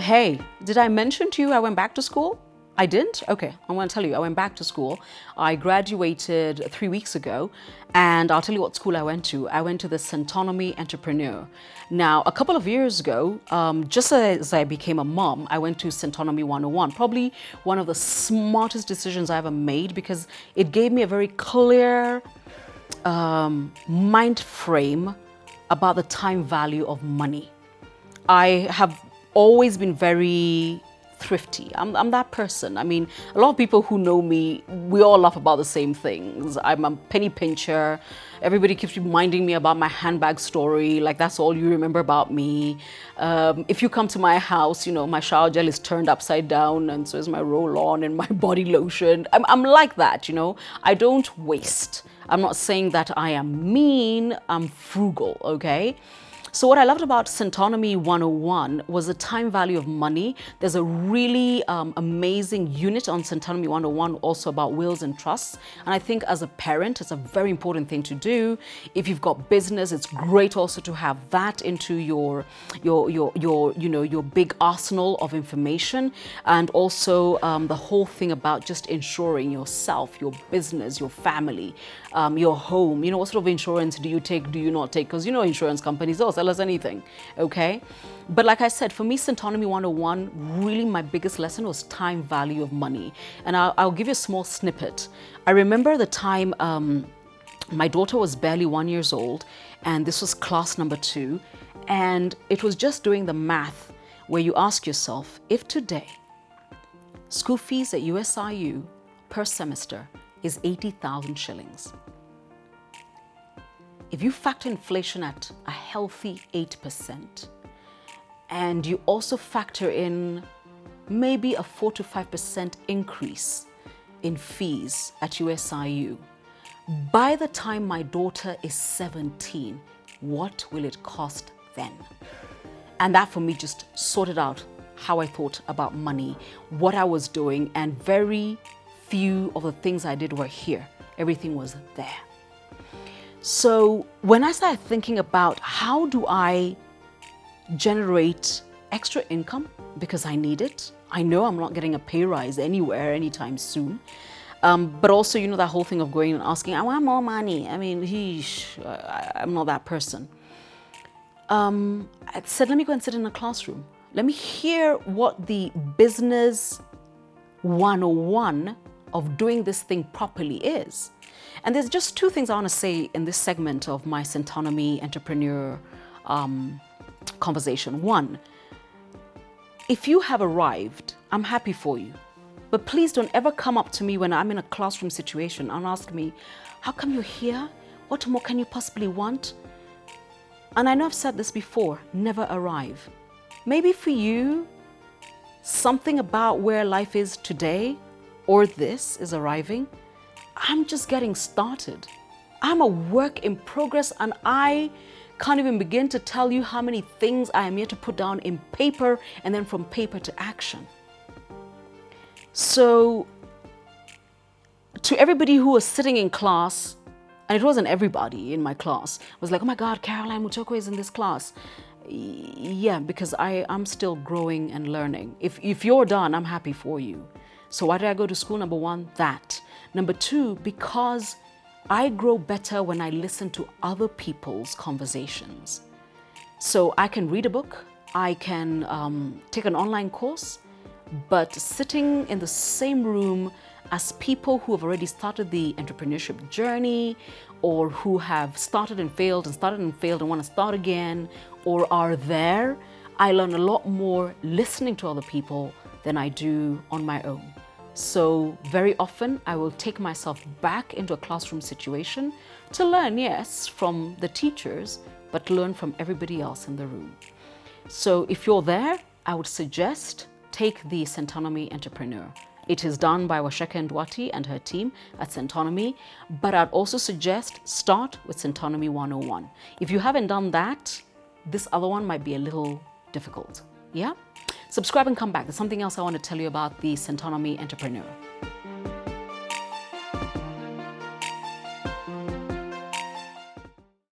Hey, did I mention to you I went back to school? I didn't? Okay, I'm going to tell you. I went back to school. I graduated 3 weeks ago, and I'll tell you what school I went to. I went to the Centonomy Enterprenuer. Now, a couple of years ago, just as I became a mom, I went to Centonomy 101. Probably one of the smartest decisions I ever made because it gave me a very clear mind frame about the time value of money. I have always been very thrifty. I'm that person. I mean, a lot of people who know me, we all laugh about the same things. I'm a penny pincher. Everybody keeps reminding me about my handbag story, like that's all you remember about me. If you come to my house, you know, my shower gel is turned upside down and so is my roll-on and my body lotion. I'm like that, you know. I don't waste. I'm not saying that I am mean, I'm frugal, okay? So what I loved about Centonomy 101 was the time value of money. There's a really amazing unit on Centonomy 101 also about wills and trusts. And I think as a parent, it's a very important thing to do. If you've got business, it's great also to have that into your big arsenal of information. And also the whole thing about just insuring yourself, your business, your family, your home. You know, what sort of insurance do you take, do you not take? Because you know insurance companies, they'll sell us anything, okay? But like I said, for me, Centonomy 101, really my biggest lesson was time value of money. And I'll give you a small snippet. I remember the time my daughter was barely 1 year old, and this was class number 2, and it was just doing the math where you ask yourself, if today school fees at USIU per semester is 80,000 shillings, if you factor inflation at a healthy 8%, and you also factor in maybe a 4 to 5% increase in fees at USIU, by the time my daughter is 17, what will it cost then? And that for me just sorted out how I thought about money, what I was doing, and very few of the things I did were here. Everything was there. So when I started thinking about how do I generate extra income because I need it, I know I'm not getting a pay rise anywhere anytime soon. But also, you know, that whole thing of going and asking, I want more money. I mean, I'm not that person. I said, let me go and sit in a classroom. Let me hear what the business 101 of doing this thing properly is. And there's just 2 things I want to say in this segment of my Centonomy Enterprenuer conversation. 1, if you have arrived, I'm happy for you. But please don't ever come up to me when I'm in a classroom situation and ask me, how come you're here? What more can you possibly want? And I know I've said this before, never arrive. Maybe for you, something about where life is today or this is arriving. I'm just getting started. I'm a work in progress, and I can't even begin to tell you how many things I am yet to put down in paper and then from paper to action. So to everybody who was sitting in class, and it wasn't everybody in my class, was like, oh my God, Caroline Mutoko is in this class. Yeah, because I'm still growing and learning. If you're done, I'm happy for you. So why did I go to school? Number 1, that. Number 2, because I grow better when I listen to other people's conversations. So I can read a book, I can take an online course, but sitting in the same room as people who have already started the entrepreneurship journey, or who have started and failed and want to start again, or are there, I learn a lot more listening to other people than I do on my own. So very often I will take myself back into a classroom situation to learn, yes, from the teachers, but learn from everybody else in the room. So if you're there, I would suggest take the Centonomy Enterprenuer. It is done by Washeka Ndwati and her team at Centonomy, but I'd also suggest start with Centonomy 101. If you haven't done that, this other one might be a little difficult, yeah? Subscribe and come back. There's something else I want to tell you about the Centonomy Enterprenuer.